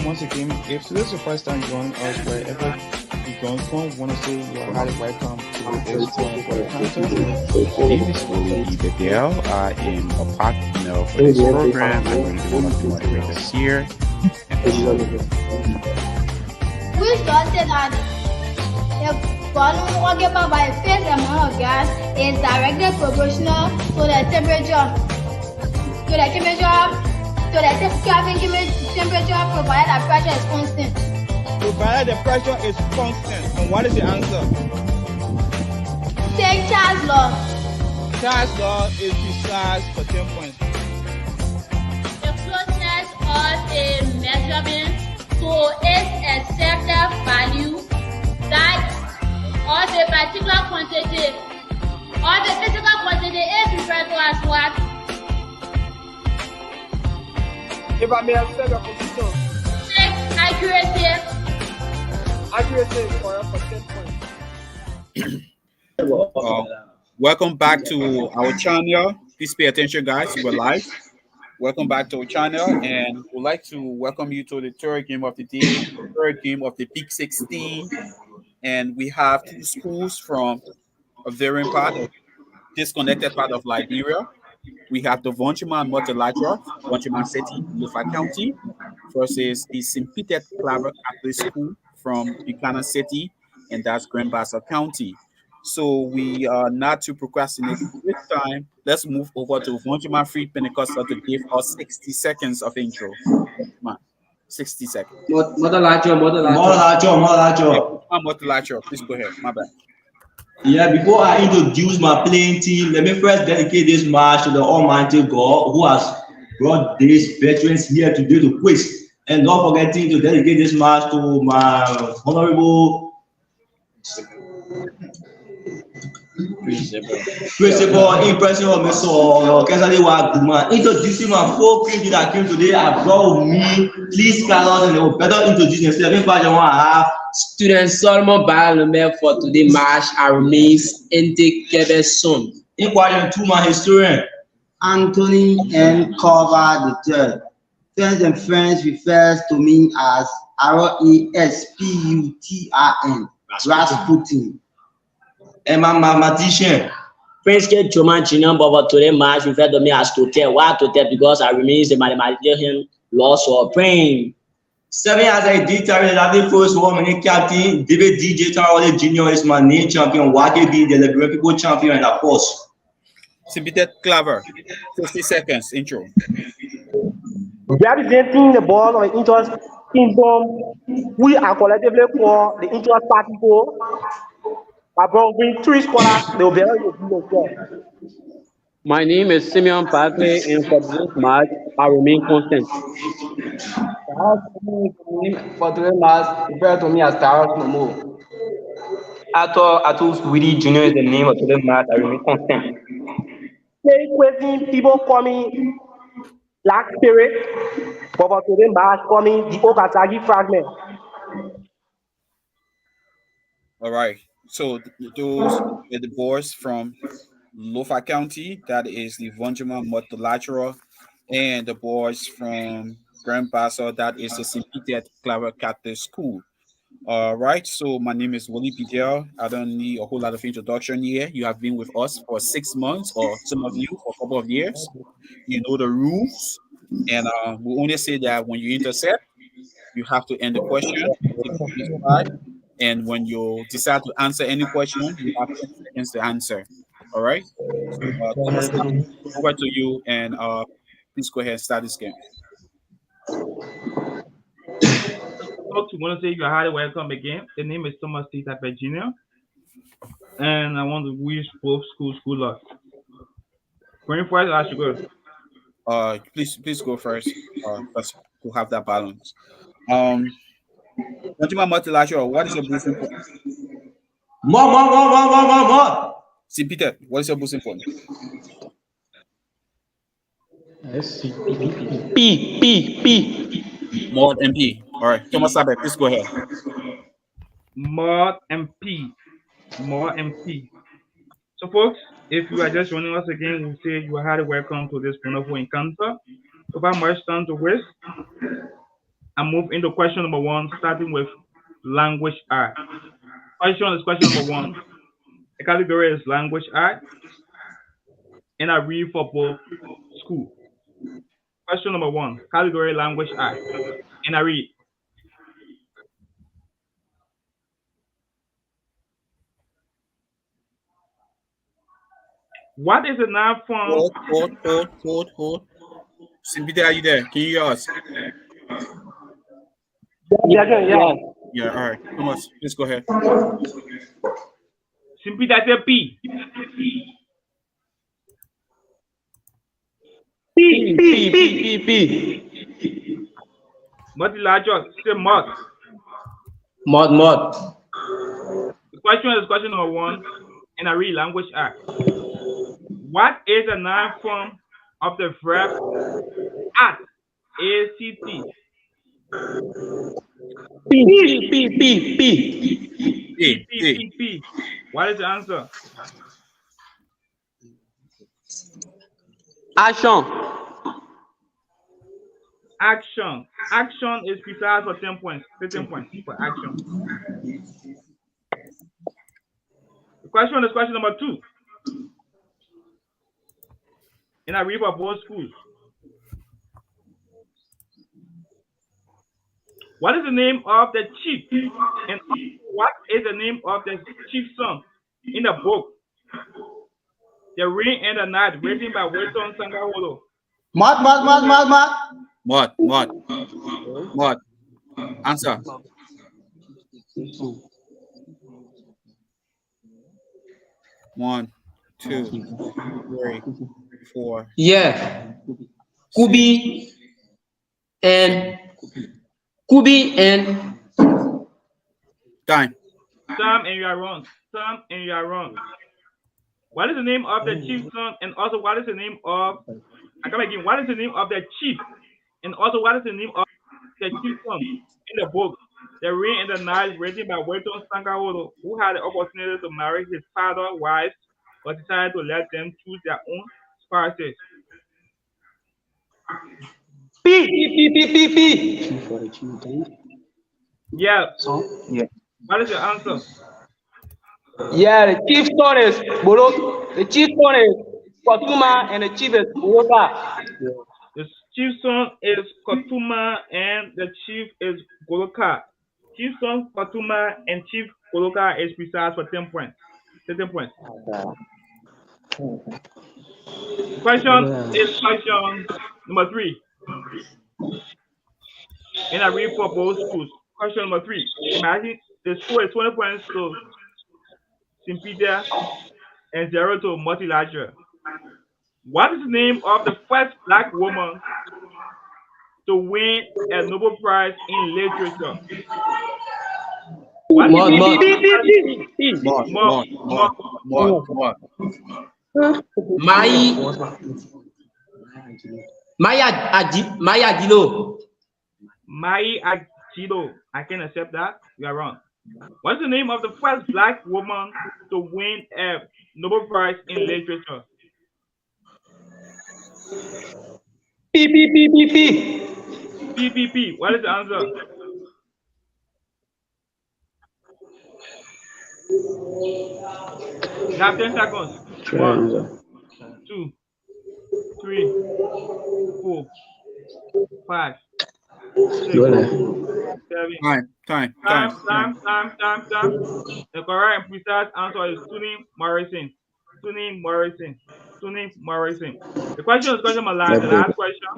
once again, if this is the first time joining us, wherever you're going from, want to say you are highly welcome to this 24 content. My name is Voinjama Multilateral. I am a partner for this program. I'm going to be one of the moderators here. We started that the volume occupied by a fixed amount of gas is directly proportional to the temperature provided that pressure is constant. Provided the pressure is constant. And what is the answer? Take Charles' law. Charles' law is precise for 10 points. The closeness of a measurement to its accepted value that of a particular quantity or the physical quantity is referred to as what? If I may accept your position. Accuracy. Accuracy for 10 points. Welcome back to our channel. Please pay attention, guys. We're live. Welcome back to our channel, and we'd like to welcome you to the third game of the day, third game of the Big 16. And we have two schools from a very disconnected part of Liberia. We have the Voinjama Multilateral, Voinjama City, Lofa County, versus the St. Peter Claver Catholic School from Buchanan City, and that's Bassa County. So we are not to procrastinate this time. Let's move over to Voinjama Free Pentecostal to give us 60 seconds of intro. Come on, 60 seconds. Multilateral. Please go ahead. My bad. Yeah, before I introduce my playing team, let me first dedicate this match to the Almighty God who has brought these veterans here today to quiz. And not forgetting to dedicate this match to my honorable principal impression of me. So, introducing my four people that came today. I brought with me. Please, Carlos, and they will better introduce themselves. In fact, I want to have Student Solomon Balome for today's match. I remains NQBGLS son. In question two, my historian Anthony N. Claver III. Friends and friends refers to me as Rasputrin. Rasputin. And my mathematician Prince K. Joman Junior, but today's match referred to me as Totel. Why Totel? Because I remains the mathematician loss or brain. 7 as I did the first woman captain David DJ Tarole Jr. is my name champion. YKB, the Liberian people champion, and of course St. Peter Claver, 50 seconds intro. Representing the ball of interest kingdom, we are collectively for the interest party for. I brought bring 3 scholars. They will be able to do. My name is Simeon Patrick, and for this match, I remain constant. For today's match, refer to me as Taros Momo. Atos Willie Jr. is the name of today's match. I remain constant. People call me Black Spirit, but for today's match, call me the Okatagi Fragment. All right. So those are the boys from Lofa County. That is the Voinjama Multilateral, and the boys from Bassa. That is the St. Peter Claver Catholic School. All right. So my name is Willie Pidel. I don't need a whole lot of introduction here. You have been with us for 6 months, or some of you for a couple of years. You know the rules, and we only say that when you intercept, you have to end the question. And when you decide to answer any question, you have 10 seconds to answer. All right? So, Thomas, over to you, and please go ahead and start this game. Folks, we want to say you are highly welcome again. The name is Thomas T. Jr. And I want to wish both schools good luck. Going first, I should go. Please go first. Let's to have that balance. Voinjama Multilateral, what is your boosting point? More. See, Peter, what is your boosting point? P. Mod MP. All right, Thomas Sabe, please go ahead. Mod MP. So, folks, if you are just joining us again, we'll say you are highly welcome to this wonderful encounter. Without much time to waste, I move into question number 1, starting with language art. Question is question number 1. The category is language art, and I read for both school. Question number 1, category language art, and I read. What is the noun form? Hold. Simply, are you there? Can you hear us? Yeah. Yeah, all right. Thomas, just go ahead. Simply that's a P. P. Multilateral, say mud. Mod. The question is question number 1, and I read language art. What is the noun form of the verb act? A-C-T. P. What is the answer? Action. Action is precise for 10 points. 13 points for action. The question is question number 2. And I read for both schools. What is the name of the chief? And what is the name of the chief's son in the book? The Rain and the Night, written by Wilson Sangaholo. Mud. Answer. One, 2, 3, 4. Yeah. Kubi and Time. Sam, and you are wrong. What is the name of the chief's son? And also, what is the name of? I come again. What is the name of the chief? And also, what is the name of the chief's son in the book? The Rain and the Night, written by Wilson Sangaholo, who had the opportunity to marry his father's wives, but decided to let them choose their own spouses. P. Yeah. What is your answer? Yeah, the chief son is Kotuma and the chief is Lofa. The chief's son is Kotuma and the chief is Goloka. Chief son Kotuma and chief Goloka is precise for 10 points. 13 points. Question is question number 3. And I read for both schools. Question number 3. Imagine the score is 20 points to Simpedia and 0 to Multilateral. What is the name of the first black woman to win a Nobel Prize in Literature? What is Maya Dilo. Mai Ajido. I can accept that. You are wrong. What's the name of the first black woman to win a Nobel Prize in Literature? P. What is the answer? You have 10 seconds. 1, 2, 3, 4, 5, 6, 7. Time. The correct and precise answer is Tuni Morrison. The question is question number the last question.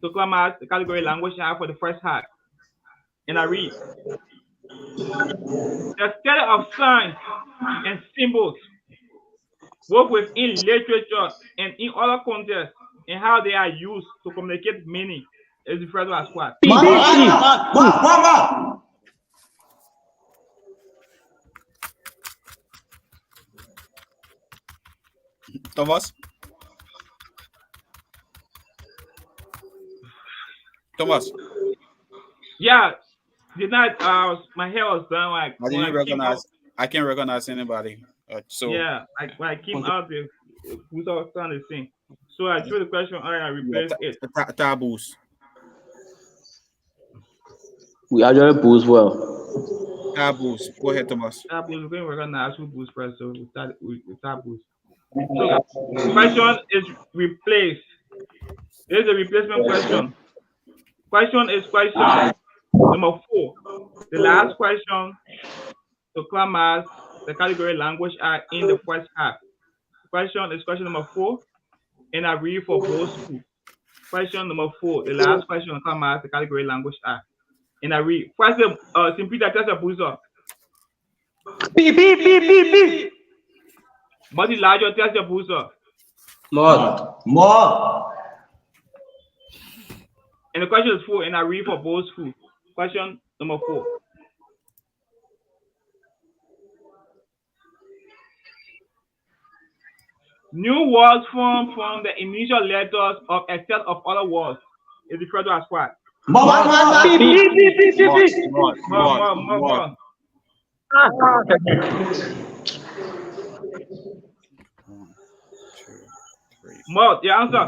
To come out the category language half for the first half. And I read. The study of signs and symbols, both within literature and in other contexts, and how they are used to communicate meaning, is referred to as what? Thomas. Yeah. The night my hair was done like I didn't recognize. I can't recognize anybody. Yeah, when I came out there, we saw sound the same. So I threw the question and I replaced it. Taboos. We actually boost well. Boost. Go ahead, Thomas. We're going to recognize who boost first, so we start boost. So, question is replace. This is a replacement question. Question is question number 4. The last question to come as the category language are in the first half. Question is question number 4, and I read for both schools. Question number 4, the last question to come as the category language are. And I read. First, simply test a booster. B. Multilateral test your booster. More. And the question is 4, and I read for both schools. Question number 4. New words formed from the initial letters of a set of other words is referred to as what? More. More. The answer.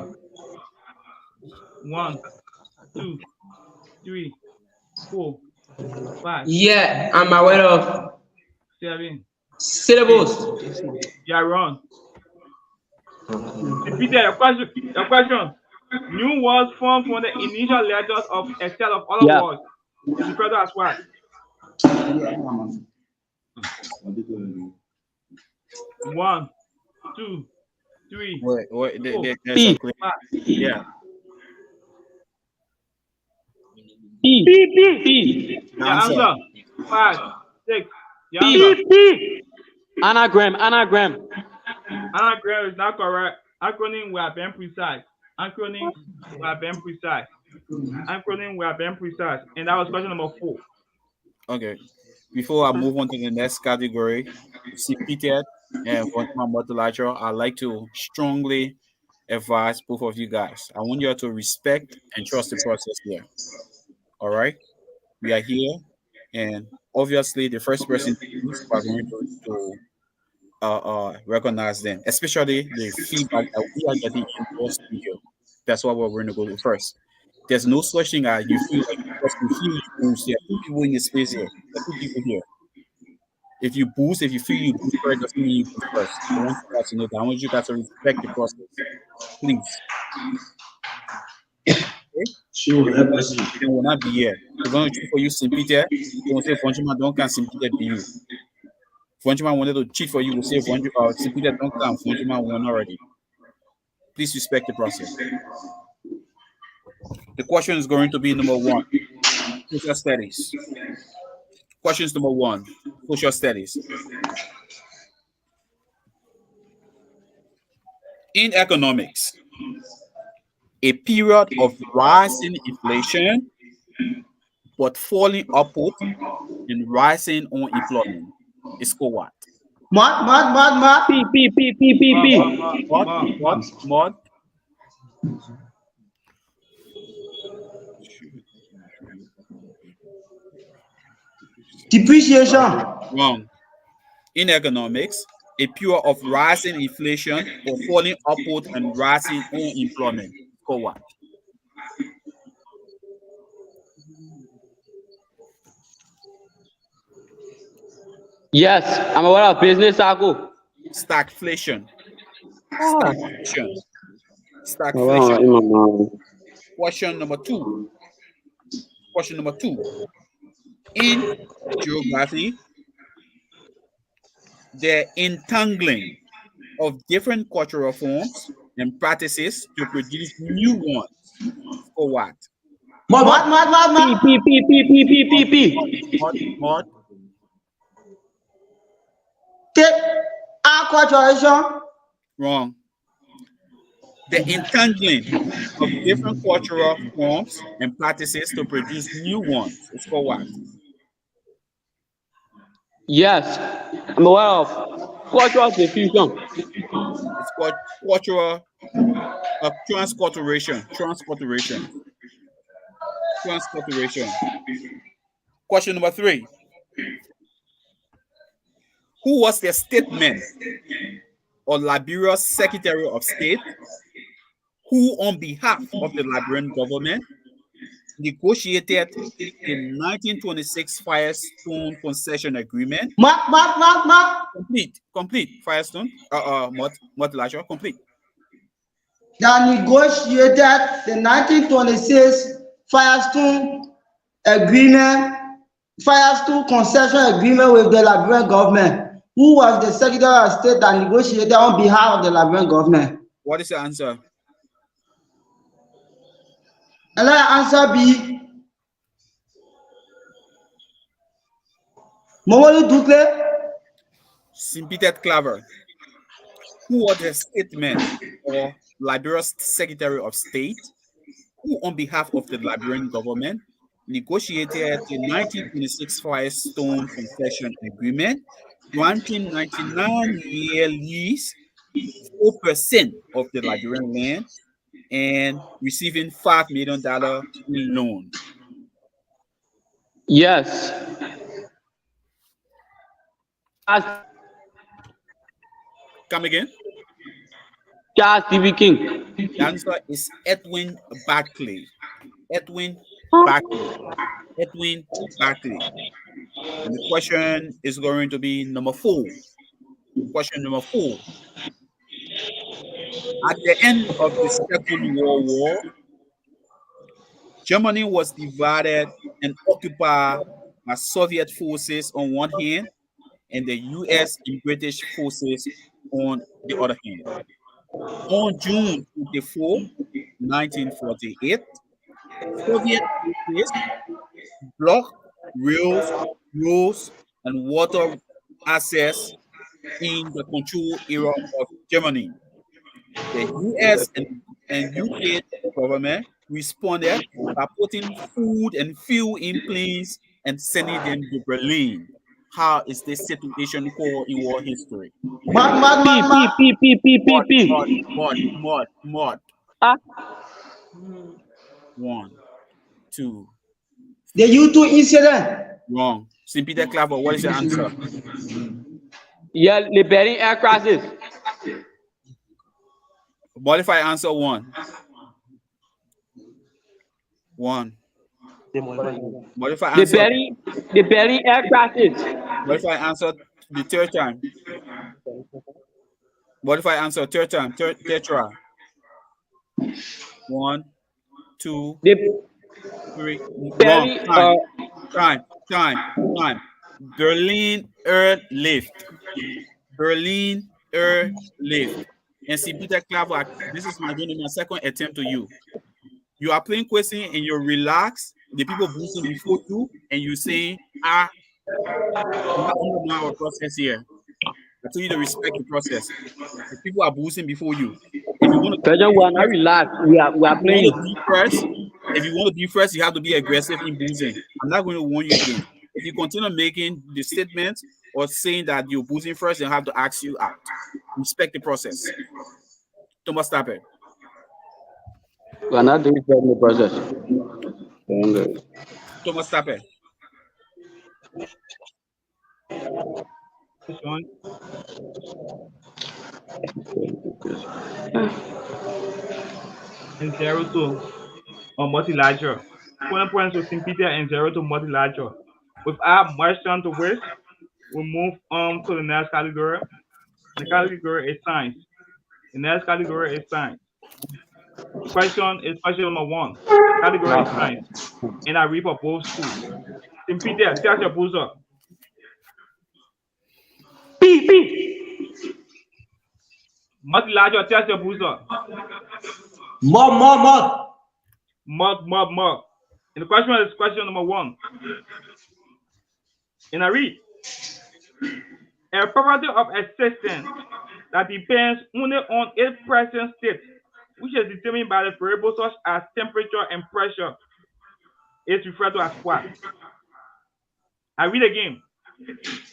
1, 2, 3, 4, 5. Yeah, I'm aware of 7. syllables. You are wrong. Repeat your question. New words formed from the initial letters of a set of other words is referred to as what? 1, 2, 3. Wait. There's P. a clip. Yeah. P. The answer. 5, 6. The answer. P. Anagram. Anagram is not correct. Acronym we are being precise. Acronym we are being precise. And that was question number 4. Okay. Before I move on to the next category, CPTED and Voinjama Multilateral, I'd like to strongly advise both of you guys. I want you all to respect and trust the process here. All right? We are here, and obviously the first person we are going to recognize them, especially the feedback that we are getting in your studio. That's what we're going to go to first. There's no such thing as you feel like because you feel you boost. There are 2 people in the space here. There are 2 people here. If you boost, if you feel you boost first, doesn't mean you boost first. I want you guys to know that. I want you guys to respect the process. Please. Okay? Sure, that person. They will not be here. We're going to cheat for you, Simpiter. They will say Voinjama don't can Simpiter be you. Voinjama wanted to cheat for you, will say Simpiter don't come. Voinjama won already. Please respect the process. The question is going to be number 1, social studies. Questions number 1, social studies. In economics, a period of rising inflation but falling output and rising unemployment is called what? Mod. Depreciation. Wrong. In economics, a period of rising inflation or falling output and rising unemployment. For what? Yes, I'm aware of business cycle. Stagflation. Stagflation. Question number 2. In geography, the entangling of different cultural forms and practices to produce new ones. For what? Mod. Acculturation. Wrong. The entangling of different cultural forms and practices to produce new ones. It's called what? Yes, I'm aware of cultural diffusion. It's called cultural transculturation. Question number 3. Who was the statesman or Liberia's Secretary of State who, on behalf of the Liberian government, negotiated the 1926 Firestone Concession Agreement. Mark. Complete. Firestone, multilateral, complete. That negotiated the 1926 Firestone Concession Agreement with the Liberian government. Who was the Secretary of State that negotiated on behalf of the Liberian government? What is the answer? And let answer be Momolu Ducle. Simpitet Claver, who was the statesman or Liberia's Secretary of State, who on behalf of the Liberian government negotiated the 1926 Firestone Concession Agreement, granting 99-year lease, 4% of the Liberian land, and receiving $5 million in loan. Yes. Come again? Charles TV King. The answer is Edwin Barclay. Edwin Barclay. And the question is going to be number 4. Question number 4. At the end of the Second World War, Germany was divided and occupied by Soviet forces on one hand and the US and British forces on the other hand. On June 24, 1948, Soviet forces blocked rails, roads, and water access in the control area of Germany. The US and UK government responded by putting food and fuel in planes and sending them to Berlin. How is this situation called in war history? P. Mod. 1, 2. The U2 incident. Wrong. St. Peter Claver, what is the answer? Yeah, Liberian air crisis. Modify answer 1. 1. Modify answer. Liberian air crisis. Modify answer the third time. Modify answer third time. Third try. 1, 2, 3. Wrong. Time. Berlin airlift. And see, Peter Claver, this is going to be my second attempt to you. You are playing question and you relax. The people boosting before you, and you say, I'm not under our process here. I tell you to respect the process. The people are boosting before you. If you want to relax, we are playing. If you want to be first, you have to be aggressive in boosting. I'm not going to warn you again. If you continue making the statement or saying that you're boosting first, they'll have to ask you out. Respect the process. Thomas, stop it. We are not doing the process. Thomas, stop it. And 0-2 on multilateral. 20 points to St. Peter and 0-2 multilateral. With our question to which we move on to the next category. The category is science. The next category is science. Question is question number 1. Category is science. And I read for both schools. St. Peter, tell your buzzer. P. Multilateral, tell your buzzer. Mod. And the question is question number 1. And I read. A property of existence that depends only on its present state, which is determined by the variables such as temperature and pressure, is referred to as what? I read again.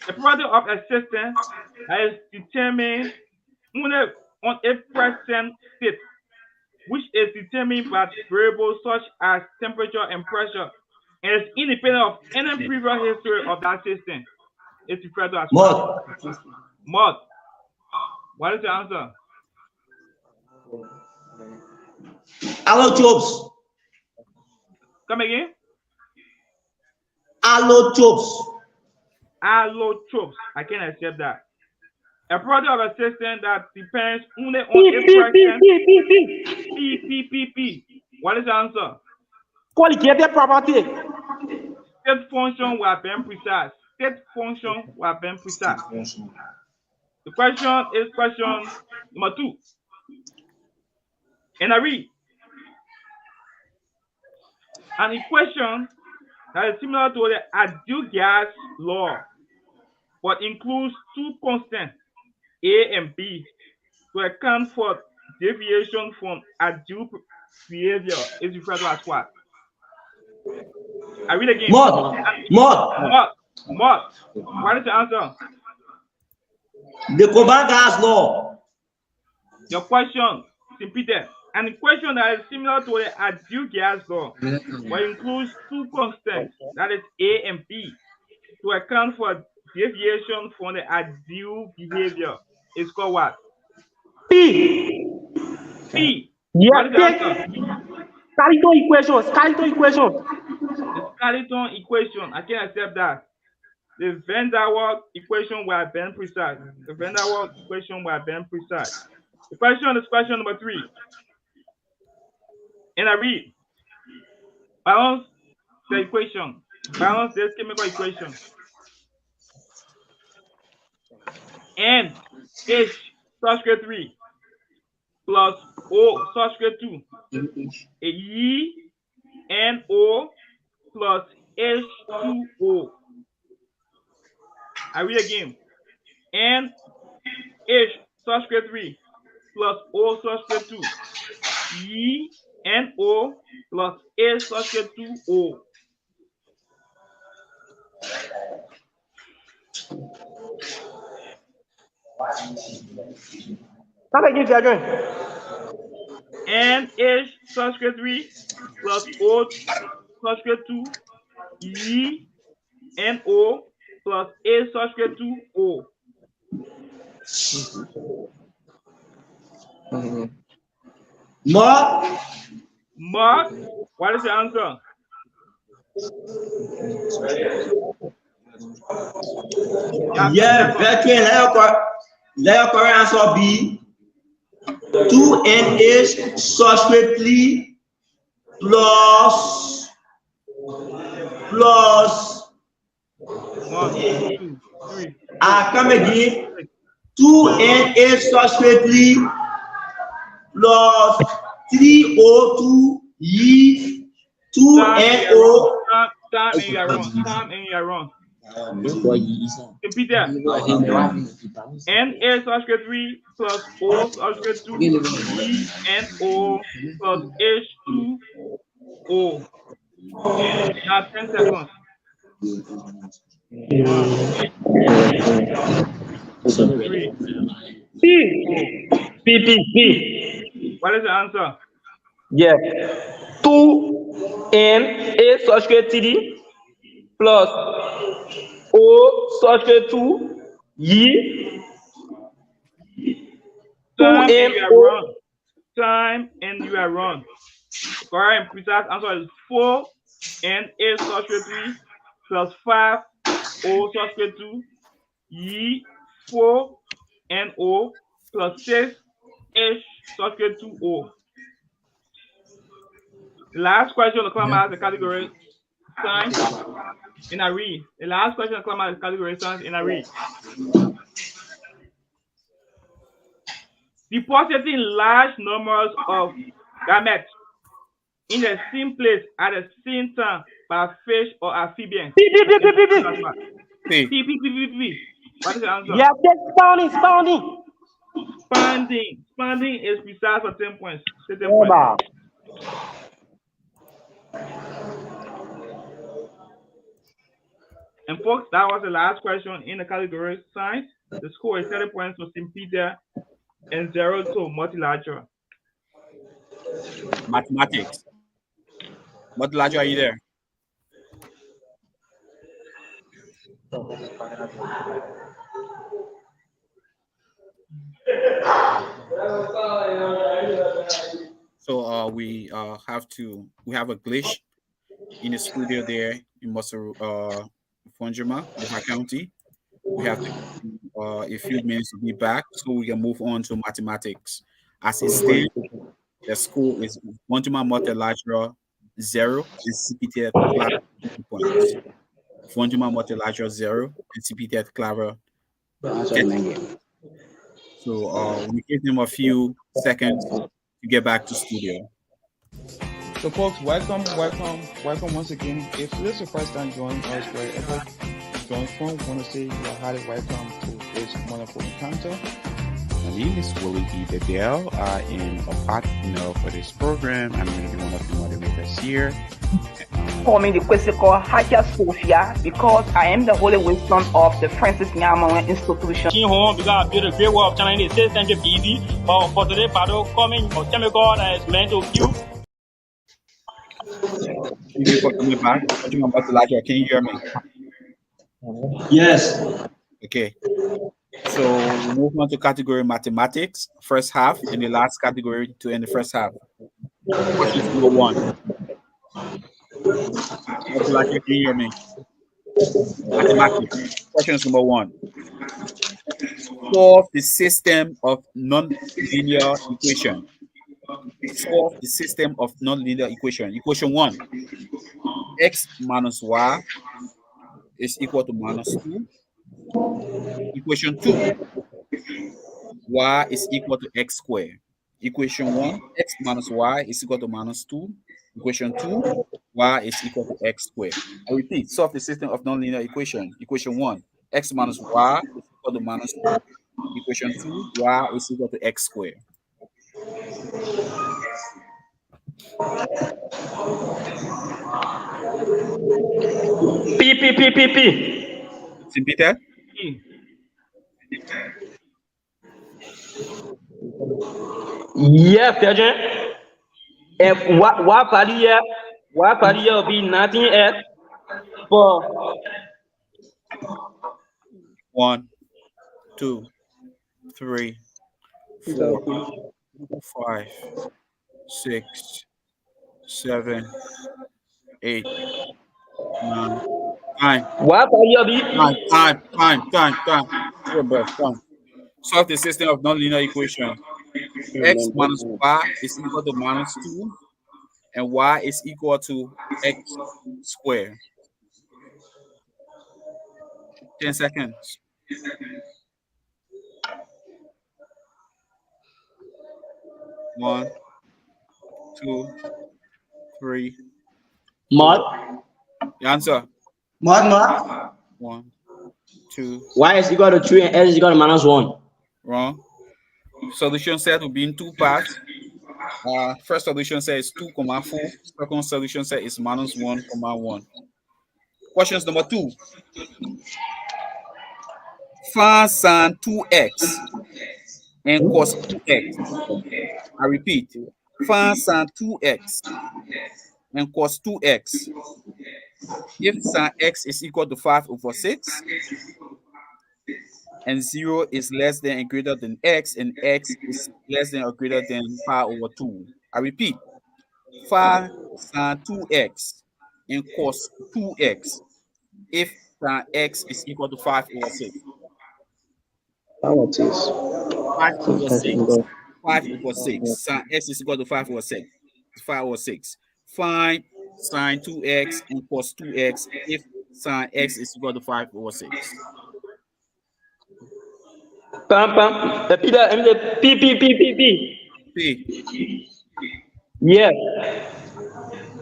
A property of existence that is determined only on its present state, which is determined by variables such as temperature and pressure, and is independent of any previous history of that system. It's referred to as mod. What is the answer? Allotropes. Come again. Allotropes. Allotropes. I can accept that. A product of a system that depends only on a person. P. What is the answer? Colligated property. State function we have been precise. State function we have been precise. The question is question number 2. And I read an equation that is similar to the Adu-Gas law, but includes two constants, A and B, to account for deviation from Adu behavior is referred to as what? I read again. Mod. What is the answer? The Coban-Gas law. Your question, repeated. An equation that is similar to the Adu-Gas law, but includes two constants, that is A and B, to account for deviation from the Adu behavior is called what? P. What is the answer? Skeleton equation. The skeleton equation. I can accept that. The Van der Waals equation were been precise. The question is question number 3. And I read. Balance the equation. Balance this chemical equation. N H subscript 3 plus O subscript 2. E N O plus H2O. I read again. N H subscript 3 plus O subscript 2. E N O plus H subscript 2O. Come again, Sergeant. N H subscript 3 plus O subscript 2. E N O plus A subscript 2O. Mark, what is the answer? Yeah, veteran, let your correct answer be 2NH subscript 3 plus 1, 2, 3. Come again. 2NH subscript 3 plus 3O2 E 2NO. Time and you are wrong. Repeat that. NA subscript 3 plus O subscript 2 E N O plus H2O. Now 10 seconds. P. What is the answer? Yeah. 2NA subscript 3 plus O subscript 2 E 2NO. Time and you are wrong. Correct and precise answer is 4 NA subscript 3 plus 5 O subscript 2 E 4 NO plus 6 H subscript 2O. The last question on the class the category science in a read. The last question on the class category science in a read. Depositing large numbers of gametes in the same place at the same time by fish or amphibians. P. What is the answer? Yeah, spawning. Expanding is precise for 10 points. 10 points. And folks, that was the last question in the category science. The score is 30 points for Simpedia and 0 to multilateral. Mathematics. Multilateral, are you there? So we have a glitch. in the studio there in Voinjama, Lofa County. We have a few minutes to be back so we can move on to mathematics. As it stands, the score is Voinjama Multilateral 0 and CPT at Claver 20 points. Voinjama Multilateral 0 and CPT at Claver 10. So we give them a few seconds to get back to studio. So, folks, welcome once again. If this is your first time joining us, wherever you join from, we want to say you are highly welcome to this wonderful encounter. My name is Willie E. Bedell. I am a partner for this program. I'm going to be one of the moderators here. Call me the question called Hakia Sophia because I am the holy wisdom of the Francis Nyaman institution. Because I built a great work of China, it says thank you, busy. For today, battle coming, or chemical is meant to kill. Thank you for coming back. Can you hear me? Yes. Okay. So we move on to category mathematics, first half, and the last category to end the first half. Question number 1. Can you hear me? Mathematics. Question number 1. Solve the system of non-linear equation. Solve the system of non-linear equation. Equation 1. X minus y is equal to minus 2. Equation 2. Y is equal to x squared. Equation 1. X minus y is equal to minus 2. Equation 2. Y is equal to x squared. I repeat, solve the system of nonlinear equation. Equation 1. X minus y is equal to minus 2. Equation 2. Y is equal to x squared. P. Repeat. Yeah, Sergeant. And what value will be nothing else for 1, 2, 3, 4, 5, 6, 7, 8, 9, 9. What value will be? Time. Solve the system of nonlinear equation. X minus y is equal to minus 2, and y is equal to x squared. 10 seconds. 1, 2, 3. Mod. The answer. Mod. 1, 2. Y is equal to 3 and S is equal to minus 1. Wrong. Solution set will be in 2 parts. First solution set is 2, 4. Second solution set is minus 1, 1. Questions number 2. Find sin 2x and cos 2x. I repeat. Find sin 2x and cos 2x. If sin x is equal to 5/6, and 0 is less than and greater than x, and x is less than or greater than 5/2. I repeat, find sin 2x and cos 2x if sin x is equal to 5/6. 5/6. Sin x is equal to 5/6. Find sin 2x and cos 2x if sin x is equal to 5/6. P. Yeah.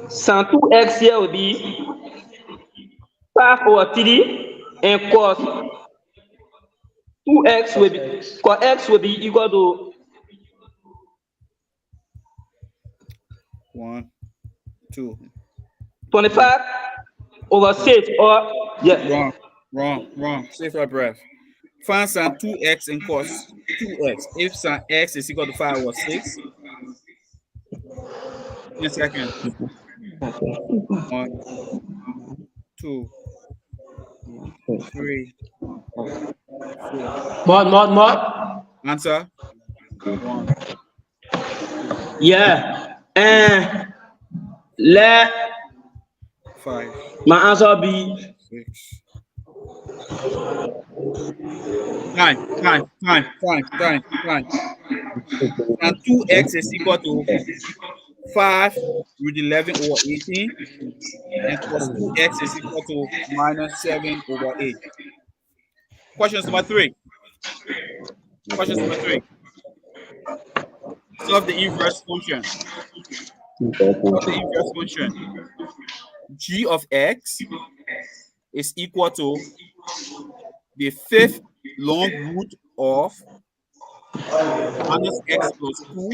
Sin 2x here will be 5/3 and cos 2x will be cos x will be equal to 1, 2. 25/6 or yeah. Wrong. Save your breath. Find sin 2x and cos 2x if sin x is equal to 5/6. 10 seconds. 1, 2, 3, 4. Mod. Answer. 1. Yeah. And let 5. My answer will be 6. Time. Now 2x is equal to 5 root 11 over 18, and plus 2x is equal to minus 7 over 8. Question number 3. Solve the inverse function. G of x is equal to the fifth long root of minus x plus 2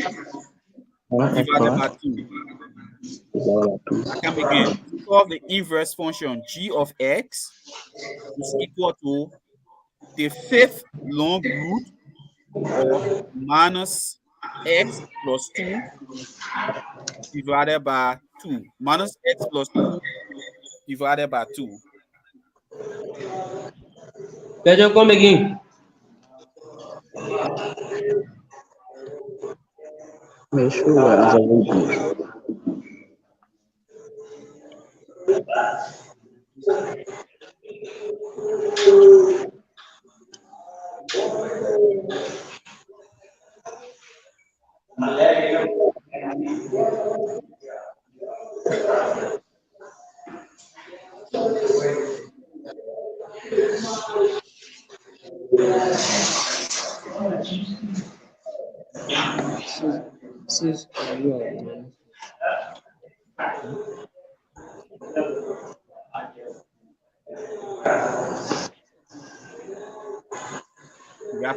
divided by 2. I come again. Solve the inverse function. G of x is equal to the fifth long root of minus x plus 2 divided by 2. Minus x plus 2 divided by 2. Pedro, come again. Make sure you answer good.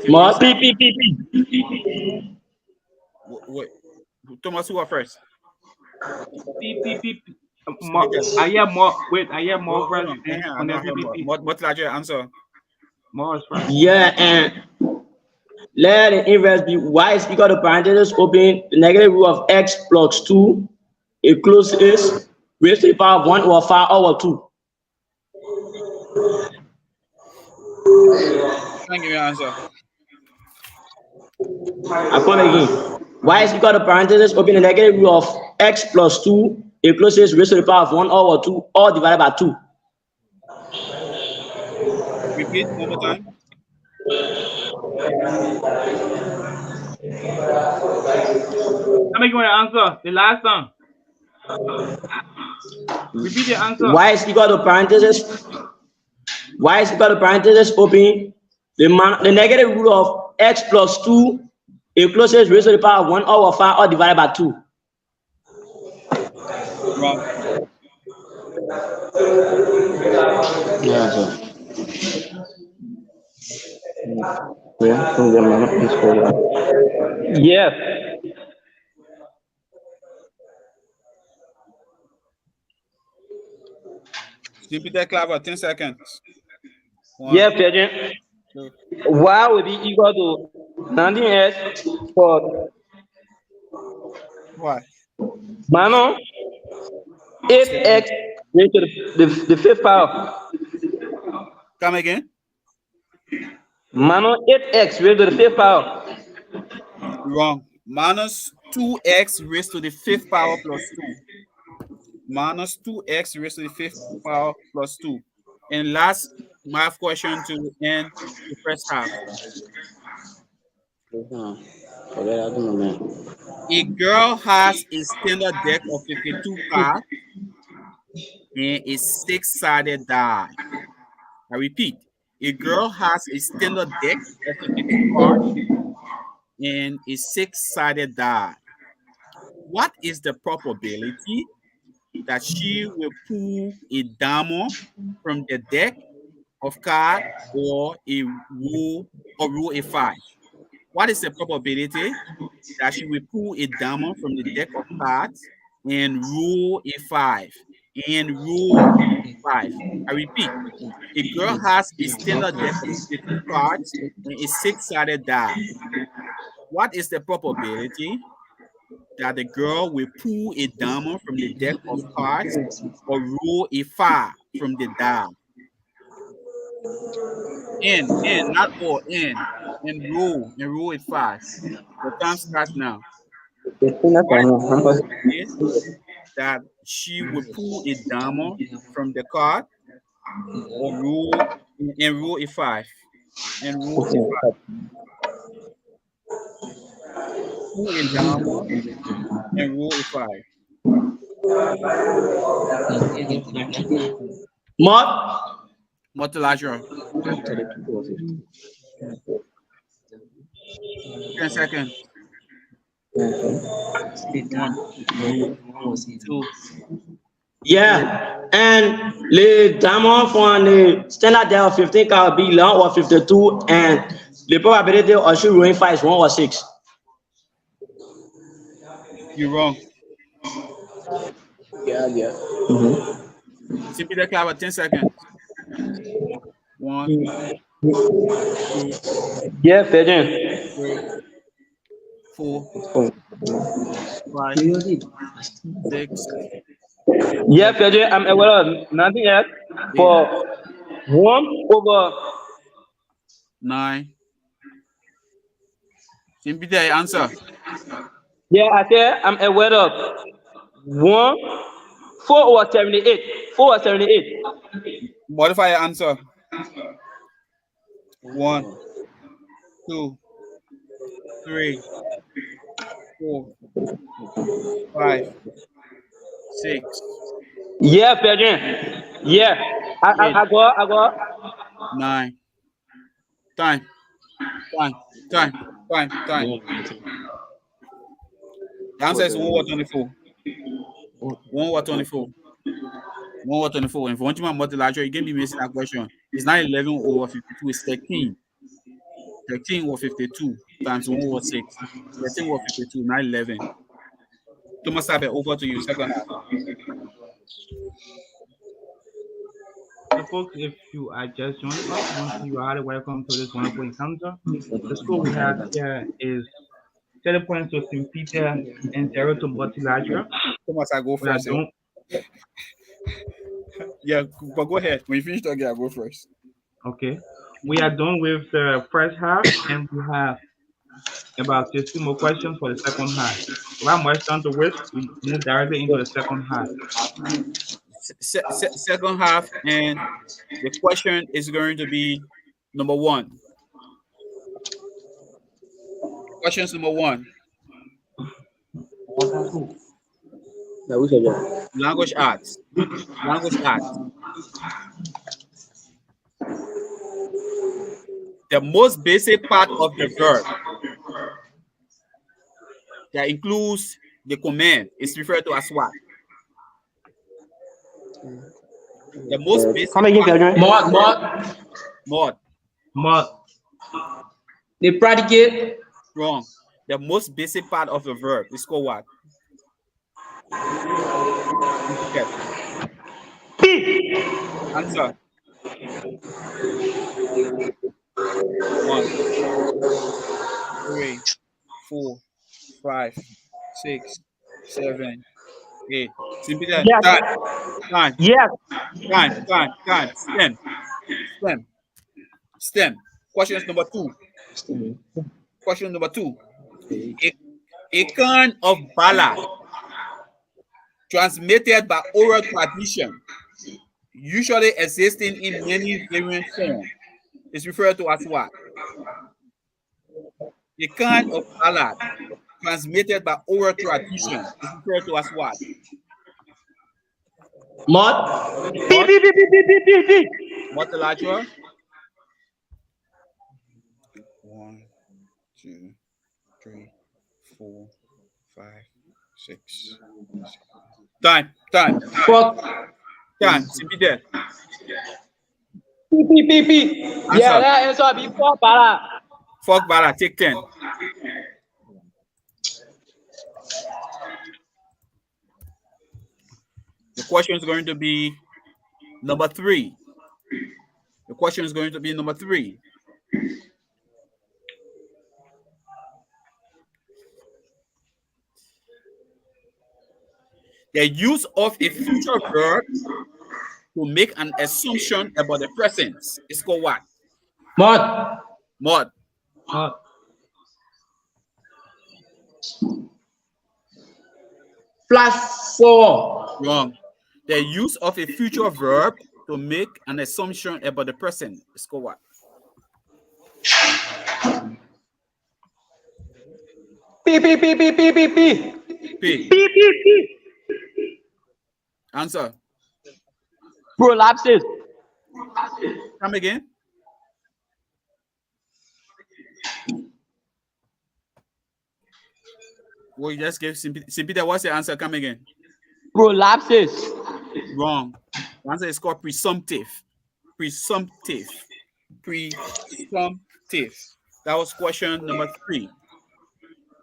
More P. Wait. Thomas, who are first? P. I hear more. Wait, I hear more Hold first. on. Multilateral answer. More is first. Yeah, and let the inverse be y is equal to parenthesis open the negative root of x plus 2. It closes raised to the power of 1 over 5 over 2. Thank you, your answer. I come again. Y is equal to parenthesis open the negative root of x plus 2. It closes raised to the power of 1 over 2 all divided by 2. Repeat one more time. I'm making an answer. The last one. Repeat the answer. Y is equal to parenthesis. Y is equal to parenthesis open the negative root of x plus 2. It closes raised to the power of 1 over 5 all divided by 2. Wrong. Yeah, sir. Yes. Repeat that, Claver. 10 seconds. 1, Yes, Pedro. 2. Y will be equal to 19x for Why? minus 8x raised to the fifth power. Come again. Minus 8x raised to the fifth power. Wrong. Minus 2x raised to the fifth power plus 2. Minus 2x raised to the fifth power plus 2. And last math question to end the first half. A girl has a standard deck of 52 cards and a 6-sided die. I repeat, a girl has a standard deck of 52 cards and a 6-sided die. What is the probability that she will pull a diamond from the deck of cards or roll a 5? What is the probability that she will pull a diamond from the deck of cards and roll a 5? I repeat, a girl has a standard deck of 52 cards and a 6-sided die. What is the probability that the girl will pull a diamond from the deck of cards or roll a 5 from the die? Not all, and roll a 5. The time starts now. What is the probability that she would pull a diamond from the card or roll and roll a 5. And roll a 5. Pull a diamond and roll a 5. Multilateral. 10 seconds. 1, 2. Yeah, and le diamond for the standard there of 15 can be long or 52, and the probability of she rolling 5 is 1 or 6. You're wrong. Yeah. Simply the Claver, 10 seconds. 1, 2, Yeah, Pigeon. 3, 4, 5, 6. Yeah, Pigeon. I'm aware of nothing yet. For 1 over 9. Simply the answer. Yeah, I said I'm aware of 1, 4 over 78. 4 over 78. Modify your answer. 1, 2, 3, 4, 5, 6. Yeah, Pigeon. Yeah. I got. 9. Time. The answer is 1 over 24. 1 over 24. 1 over 24. And for Voinjama Multilateral, you can be missing that question. It's not 11 over 52, it's 13. 13 over 52 times 1 over 6. 13 over 52, not 11. Thomas Sabe, over to you, second half. So, folks, if you are just joining us, we want to say you are highly welcome to this wonderful encounter. The school we have here is Telepoint to St. Peter and Zero to Multilateral. Thomas, I go We are first. doing, Yeah, but go ahead. When you finish talking, I'll go first. okay. We are done with the first half, and we have about 16 more questions for the second half. Without much time to waste, we move directly into the second half. Second half, and the question is going to be number 1. Questions number 1. Language arts. Language arts. The most basic part of the verb that includes the command is referred to as what? The most basic Mod. The predicate. Wrong. The most basic part of the verb is called what? Answer. 1, 3, 4, 5, 6, 7, 8. Simply that. Time. Yes. Time. Stem. Question number 2. Question number 2. A kind of ballad transmitted by oral tradition, usually existing in many variant forms, is referred to as what? A kind of ballad transmitted by oral tradition is referred to as what? Multilateral. 1, 2, 3, 4, 5, 6. Time. Simply there. Yeah, that answer be fuck bala. Fuck bala, take 10. The question is going to be number 3. The question is going to be number 3. The use of a future verb to make an assumption about the present is called what? Mod. +4. Wrong. The use of a future verb to make an assumption about the present. Score what? P. P. Answer. Prolapses. Come again. Well, you just gave Simpita. What's the answer? Come again. Prolapses. Wrong. The answer is called presumptive. Presumptive. Presumptive. That was question number 3.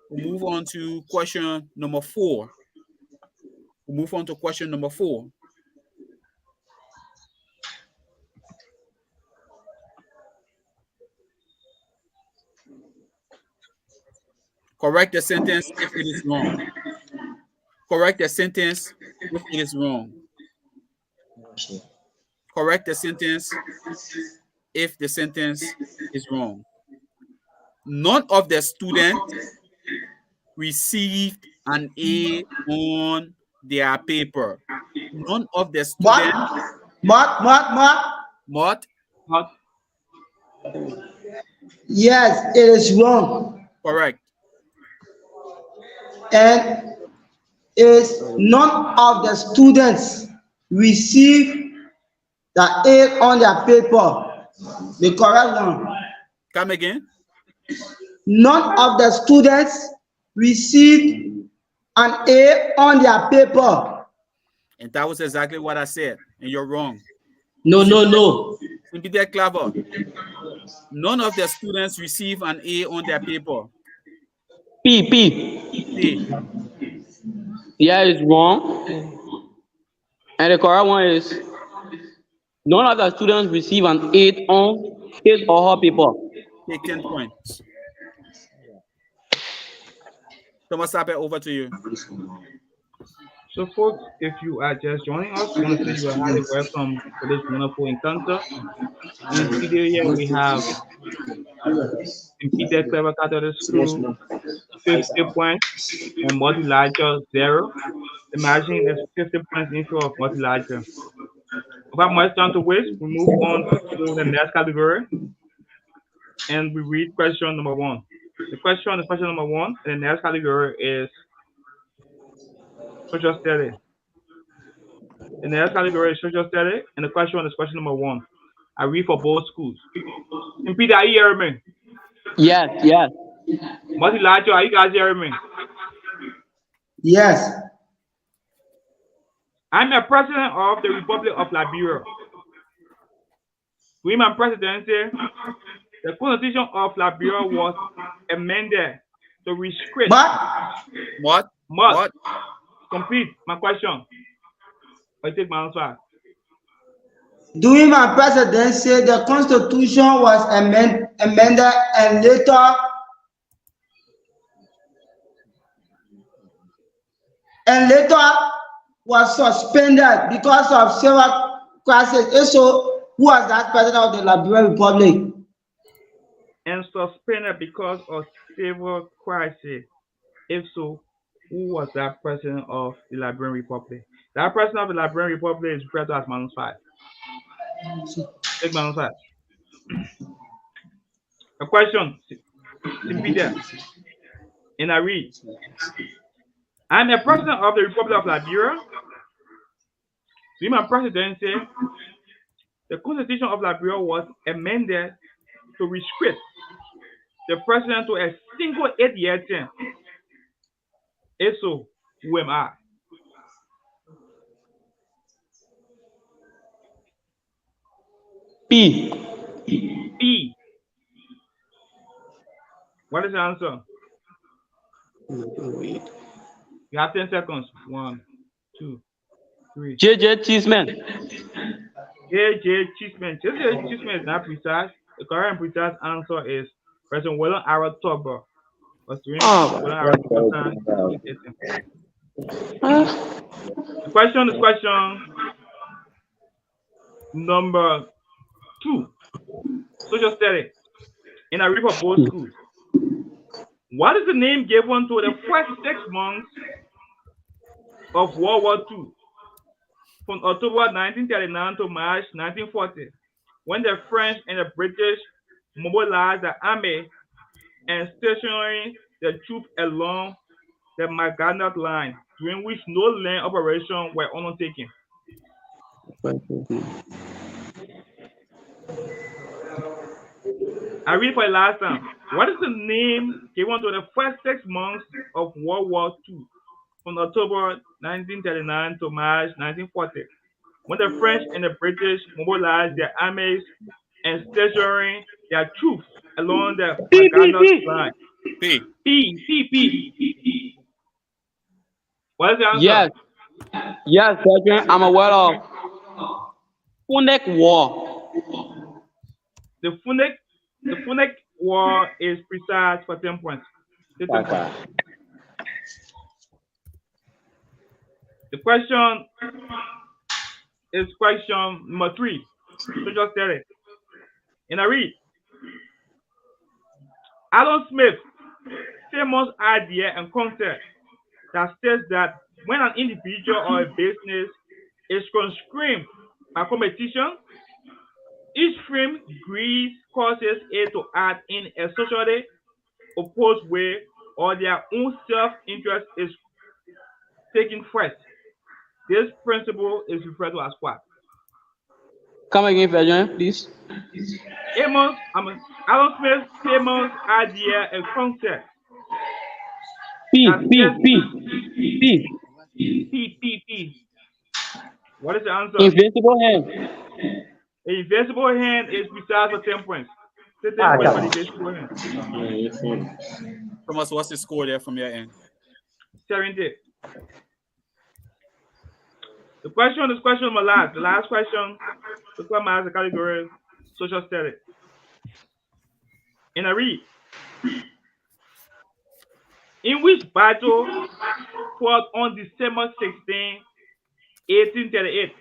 We'll move on to question number 4. We'll move on to question number 4. Correct the sentence if it is wrong. Correct the sentence if it is wrong. Correct the sentence if the sentence is wrong. None of the students received an A on their paper. None of the students. What? Yes, it is wrong. Correct. And is none of the students receive the A on their paper. The correct one. Come again. None of the students received an A on their paper. And that was exactly what I said. And you're wrong. No. Simply that Claver. None of the students receive an A on their paper. P. Yeah, it's wrong. And the correct one is none of the students receive an 8 on his or her paper. Take 10 points. Thomas Sape, over to you. So, folks, if you are just joining us, we want to say you are highly welcome to this wonderful encounter. In this video here, we have Peter Claver Catholic School 50 points and Multilateral 0. Imagine there's 50 points in favor of Multilateral. Without much time to waste, we move on to the next category and we read question number 1. The question number 1 in the next category is social study. The next category is social study, and the question is question number 1. I read for both schools. And Peter, are you hearing me? Yes. Multilateral, are you guys hearing me? Yes. I'm the president of the Republic of Liberia. During my presidency, the Constitution of Liberia was amended to restrict. What? Complete my question. I take my answer. During my presidency, the Constitution was amended and later was suspended because of several crises. So, who was that president of the Liberian Republic? And suspended because of several crises. If so, who was that president of the Liberian Republic? That president of the Liberian Republic is referred to as minus 5. Take minus 5. A question, Simpita, and I read. I'm the president of the Republic of Liberia. During my presidency, the Constitution of Liberia was amended to restrict the president to a single 8-year term. If so, who am I? P. What is the answer? You have 10 seconds. 1, 2, 3. J.J. Cheeseman. J.J. Cheeseman. J.J. Cheeseman is not precise. The correct and precise answer is President William R. Tugber. The question is question number 2. Social study. And I read for both schools. What is the name given to the first 6 months of World War II from October 1939 to March 1940, when the French and the British mobilized the army and stationing the troops along the Maginot Line, during which no land operations were undertaken. I read for the last time. What is the name given to the first 6 months of World War II from October 1939 to March 1940, when the French and the British mobilized their armies and stationing their troops along the Maginot Line? P. P. What is the answer? Yes. Yes, Brethren, I'm aware of Punic War. The Punic War is precise for 10 points. Take 10 points. The question is question number 3. So just tell it. And I read. Adam Smith's famous idea and concept that states that when an individual or a business is constrained by competition, each firm greed causes it to act in a socially opposed way, or their own self-interest is taken first. This principle is referred to as what? Come again, Brethren, please. Adam Smith's famous idea and concept. P. What is the answer? Invincible hand. The invincible hand is precise for 10 points. Say 10 points for the invincible hand. Thomas, what's the score there from your end? 70. The question is question number last. The last question to come as a category social study. And I read. In which battle fought on December 16, 1838,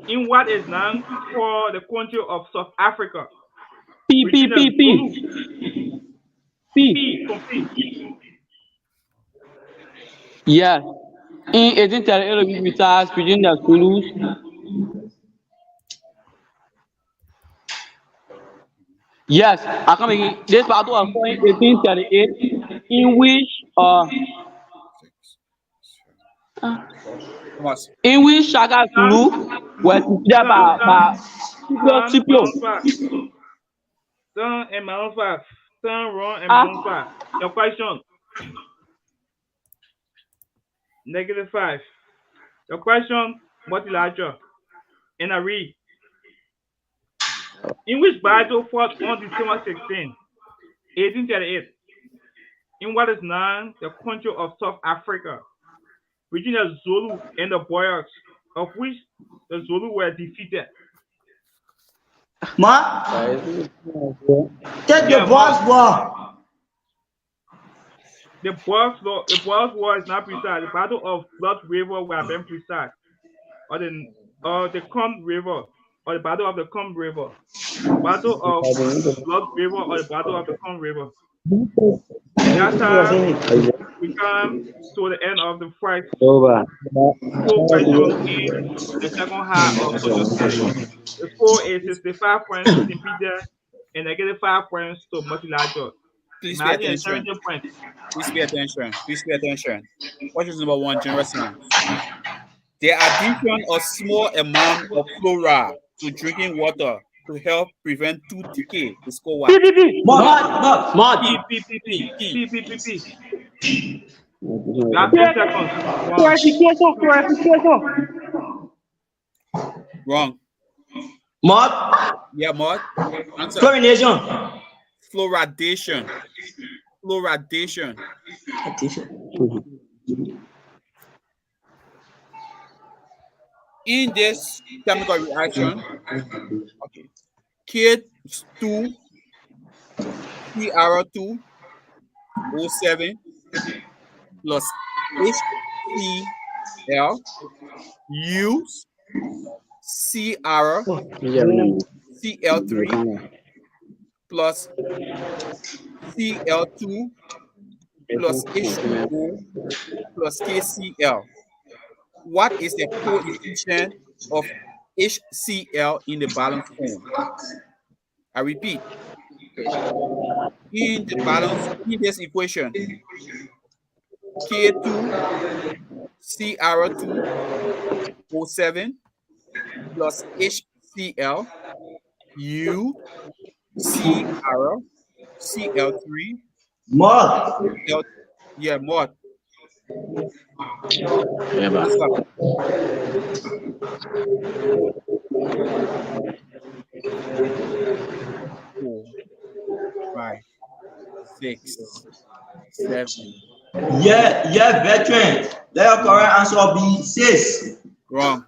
in what is now called the country of South Africa? P. Yes. In 1838, we retired between the Zulus. Yes, I come again. This battle was fought in 1838, in which Shaka Zulu were defeated by Scipio. Sun and Mount 5. Sun, Ron, and Mount 5. Your question. -5. Your question, multilateral. And I read. In which battle fought on December 16, 1838, in what is now the country of South Africa, between the Zulu and the Boers, of which the Zulu were defeated? Ma? Take the Boers War. The Boers War is not precise. The Battle of Blood River were been precise. Or the Combe River, or the Battle of the Combe River. Battle of Blood River or the Battle of the Combe River. That's how we come to the end of the first question in the second half of social studies. The score is 65 points to Peter and -5 points to multilateral. Please pay attention. Points. Please pay attention. Please pay attention. Question number 1, general science. The addition of small amount of fluoride to drinking water to help prevent tooth decay is called what? Wrong. Mod? Yeah, Mod. Answer. Chlorination. Fluoridation. Fluoridation. In this chemical reaction, okay, K2 Cr2O7 plus HCl use CrCl3 plus Cl2 plus H2O plus KCl. What is the coefficient of HCl in the balanced form? I repeat, in this equation, K2 Cr2O7 plus HCl U Cl3 Mod. yeah, mod. Yeah, but Answer. 4, 5, 6, 7. Yeah, veteran. Let your correct answer be 6. Wrong.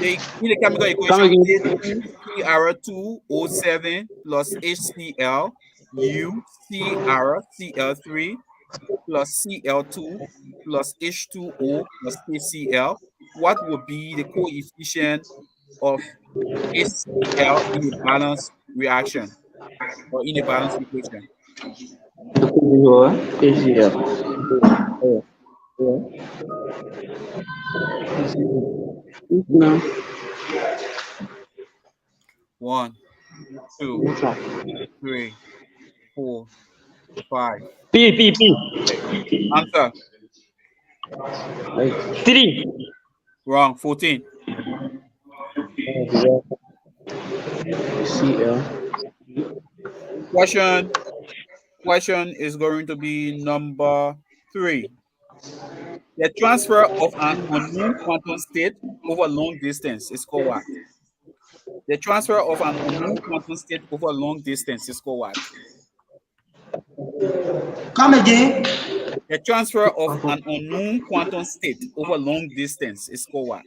In the chemical equation, K2 Cr2O7 plus HCl U Cl3 plus Cl2 plus H2O plus KCl. What would be the coefficient of HCl in a balanced reaction or in a balanced equation? ACL. No. 1, 2, 3, 4, 5. P. Answer. 3. Wrong. 14. CL. Question is going to be number 3. The transfer of an unknown quantum state over long distance is called what? The transfer of an unknown quantum state over long distance is called what? Come again. The transfer of an unknown quantum state over long distance is called what?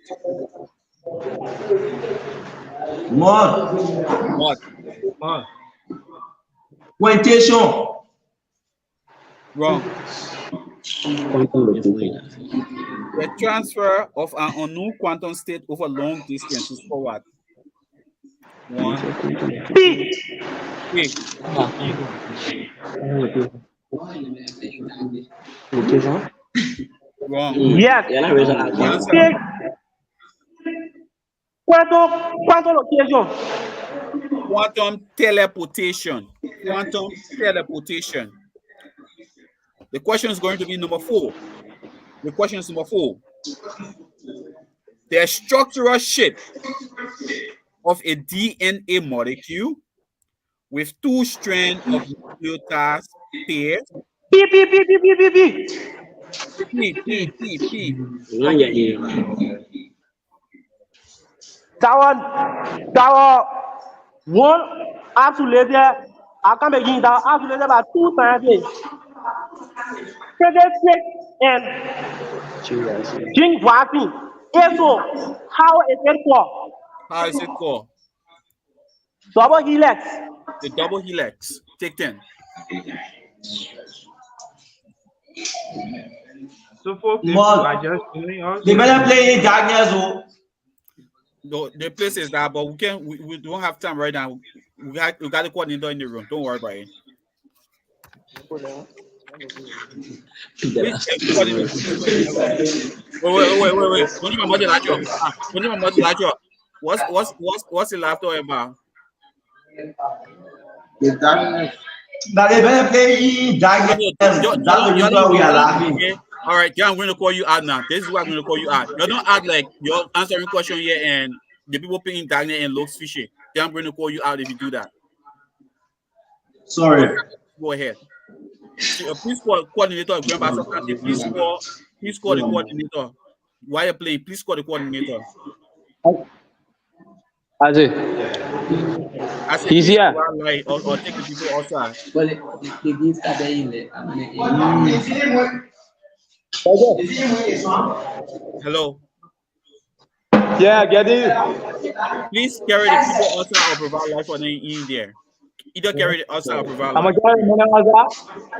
Mod. What? Quantation. Wrong. The transfer of an unknown quantum state over long distance is called what? 1. P. Wrong. Yes. Answer. Quantum location. Quantum teleportation. Quantum teleportation. The question is going to be number 4. The question is number 4. The structural shape of a DNA molecule with 2 strands of nucleotides pairs. P. That one isolated. I come again. That isolated by 2 times. Predicate and Jing Wapping. So, how is it called? How is it called? Double helix. The double helix. Take 10. So, folks, if you Mod. are just joining us, They better play in darkness. Oh. No, the place is that, but we don't have time right now. We got the coordinator in the room. Don't worry about it. Please, everybody, wait. Don't you remember the laptop? Don't you remember the laptop? What's the laptop about? Now they better play in darkness. That's the reason we are laughing. Okay. All right, then I'm going to call you out now. This is what I'm going to call you out. You don't act like you're answering question here and the people playing darkness and looks fishy. Then I'm going to call you out if you do that. Sorry. Go ahead. Please call coordinator. Bassa, please call the coordinator. While you're playing, please call the coordinator. He's here. Or take the people outside. Hello. Yeah, get it. Please carry the people outside or provide life for them in there. Either carry it outside or provide life.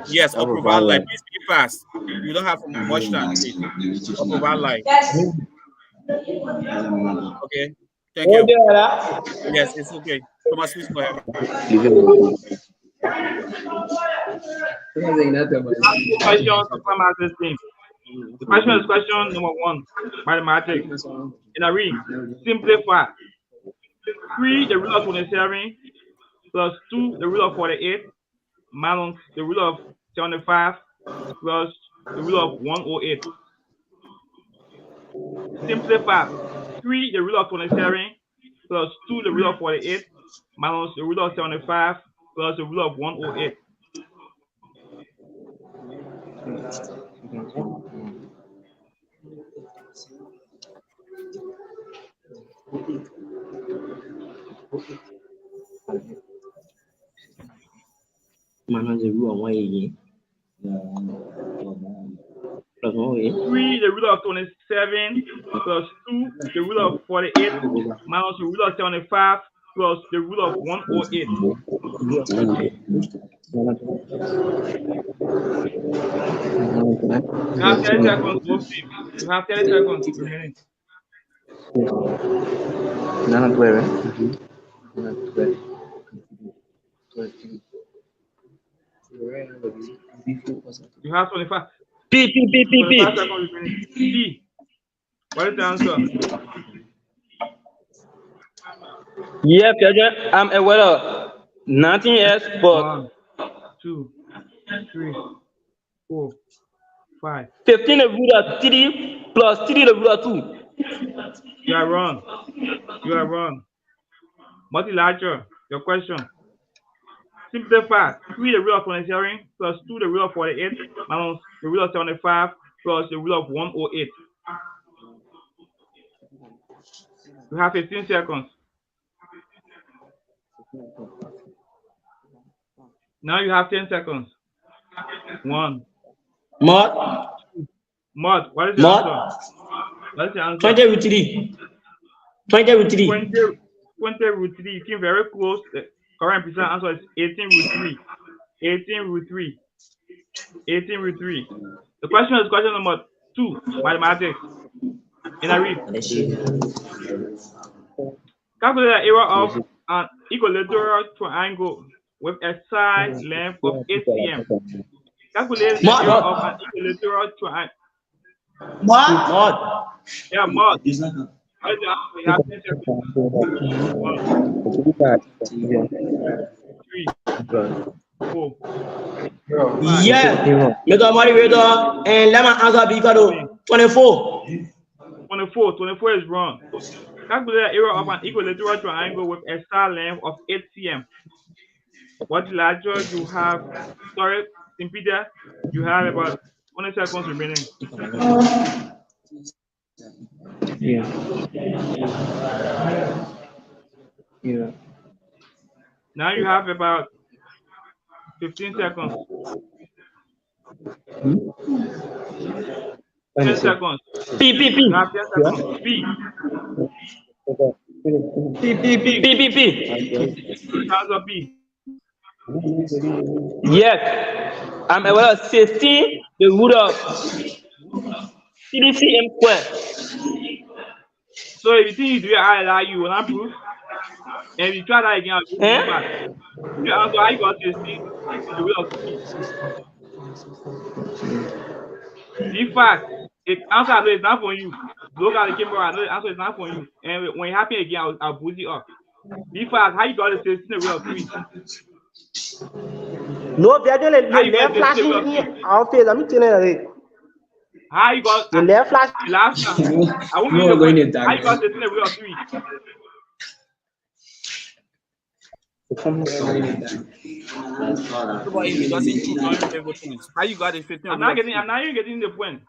Yes, or provide life. Please be fast. You don't have much time. Please. Or provide life. Okay. Thank you. Yes, it's okay. Thomas, please go ahead. Question to come out this thing. The question is question number 1, mathematics. And I read, simplify. 3 the root of 27 plus 2 the root of 48 minus the root of 75 plus the root of 108. Simplify. 3 the root of 27 plus 2 the root of 48 minus the root of 75 plus the root of 108. Minus the root of 188. Plus 108. 3 the root of 27 plus 2 the root of 48 minus the root of 75 plus the root of 108. You have 30 seconds, both teams. You have 30 seconds remaining. You have 25. P. 25 seconds remaining. P. What is the answer? Yeah, Pedro, I'm aware of nothing else but 1, 2, 3, 4, 5. 15 the root of 3 plus 3 the root of 2. You are wrong. You are wrong. Multilateral, your question. Simplify. 3 the root of 27 plus 2 the root of 48 minus the root of 75 plus the root of 108. You have 15 seconds. Now you have 10 seconds. 1. Mod. Mod, what is the answer? What is the answer? 20 root 3. 20 root 3. 20 root 3. You came very close. The correct precise answer is 18 root 3. 18 root 3. 18 root 3. The question is question number 2, mathematics. And I read. Calculate the area of an equilateral triangle with a side length of 8 cm. Calculate the area of an equilateral triangle. What? Yeah, mod. You have 10 seconds. 1, 3, 4. Yeah. Make a moderator and let my answer be equal to 24. 24 is wrong. Calculate the area of an equilateral triangle with a side length of 8 cm. What larger you have? Sorry, Peter, you have about 20 seconds remaining. Yeah. Now you have about 15 seconds. 10 seconds. P. You have 10 seconds. P. Answer P. Yes, I'm aware of 16 the root of 3 cm square. So if you think you do it, I allow you, will not prove. And if you try that again, I'll give you back. The answer I got 16 the root of 3. In fact, the answer I know is not for you. Look at the camera, I know the answer is not for you. And when it happens again, I'll boost it up. In fact, how you got the 16 the root of 3? No, Pedro, the left flashing in our face. I'm telling you. How you got the left flash? Last time. I won't give you the point. How you got 16 the root of 3? How you got it 15? I'm not even getting the point.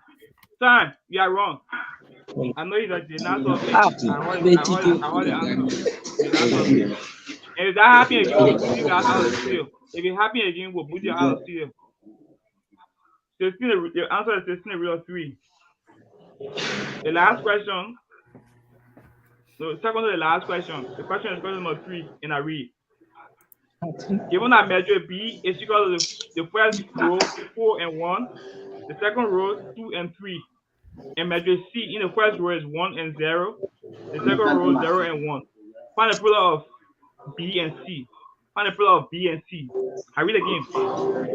Time, you are wrong. I know that did not solve it. I want the answer. And if that happens again, we'll put you out of the studio. If it happens again, we'll put you out of the studio. The answer is 16 the root of 3. The last question. So second to the last question. The question is question number 3, and I read. Given that measure B is equal to the first row 4 and 1, the second row 2 and 3, and measure C in the first row is 1 and 0, the second row 0 and 1. Find the product of B and C. Find the player of B and C. I read again.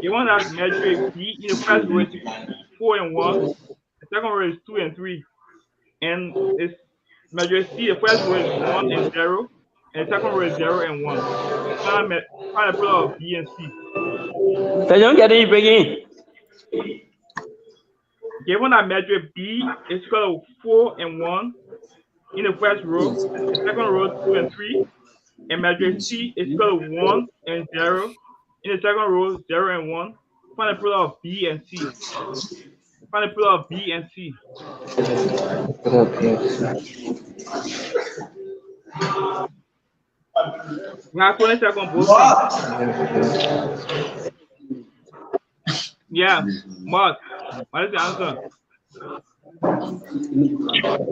Given that measure B in the first row is 4 and 1, the second row is 2 and 3, and it's measure C, the first row is 1 and 0, and the second row is 0 and 1. Find the player of B and C. So don't get it again. Given that measure B is equal to 4 and 1 in the first row, the second row 2 and 3, and measure C is equal to 1 and 0 in the second row 0 and 1. Find the product of B and C. Find the product of B and C. We have 20 seconds both. Yeah, Mark, what is the answer?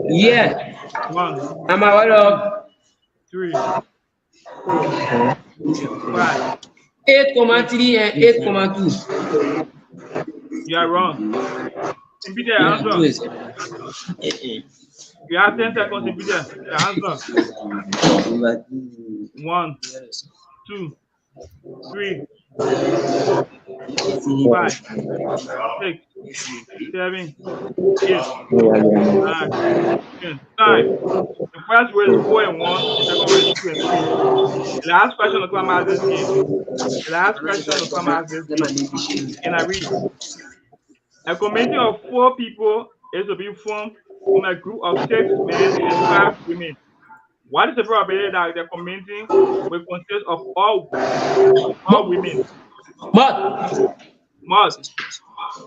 Yeah. 1. I'm aware of 3, 4, 5. 8,3 and 8,2. You are wrong. Repeat the answer. You have 10 seconds. Repeat the answer. 1, 2, 3, 4, 5, 6, 7, 8, 9, 10. Time. The first row is 4 and 1, the second row is 2 and 3. The last question will come out this game. The last question will come out this game. And I read. A committee of 4 people is to be formed from a group of 6 men and 5 women. What is the probability that the committee will consist of all women? Mud.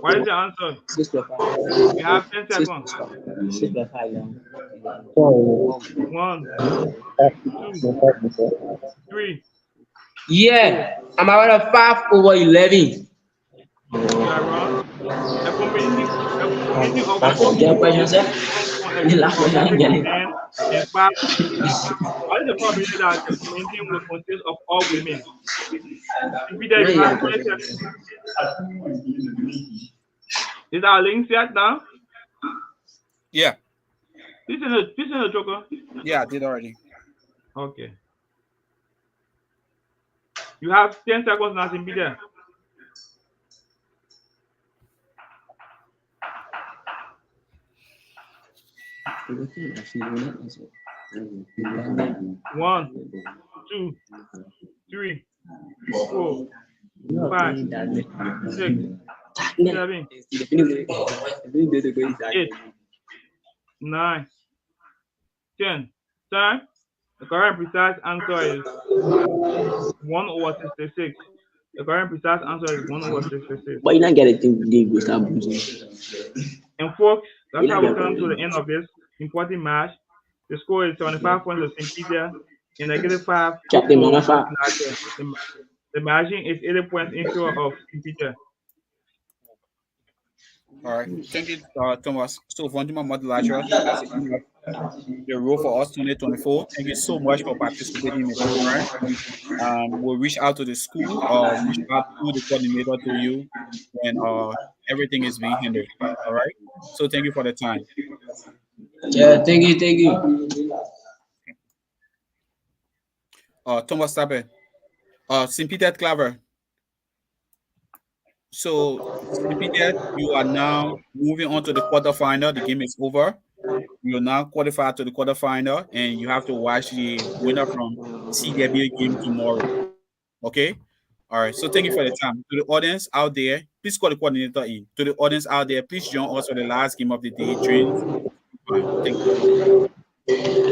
What is the answer? You have 10 seconds. 1, 2, 3. Yeah, I'm aware of 5/11. You are wrong. A committee of 4 Yeah, people question, sir. and 5 women. What is the probability that the committee will consist of all women? Repeat that. You have 20 seconds. Is our link set now? Yeah. This is a joker. Yeah, I did already. Okay. You have 10 seconds now to be there. One, 2, 3, 4, 5, 6, 7, 8, 9, 10. Time. The correct precise answer is 1/66. The correct precise answer is 1/66. But you not get it today, Gustav. And folks, that's how we come to the end of this important match. The score is 75 points to St. Peter and -5 to Multilateral. The margin is 80 points in favor of St. Peter. All right. Thank you, Thomas. So, Voinjama Multilateral has the role for us 2024. Thank you so much for participating in the program. We'll reach out to the school or reach out to the coordinator to you when everything is being handled. All right. So, thank you for the time. Yeah, thank you. Thomas Tappe. St. Peter Claver. So, St. Peter, you are now moving on to the quarterfinal. The game is over. You are now qualified to the quarterfinal, and you have to watch the winner from CW game tomorrow. Okay? All right. So, thank you for the time. To the audience out there, please call the coordinator in. To the audience out there, please join us for the last game of the day. Thank you.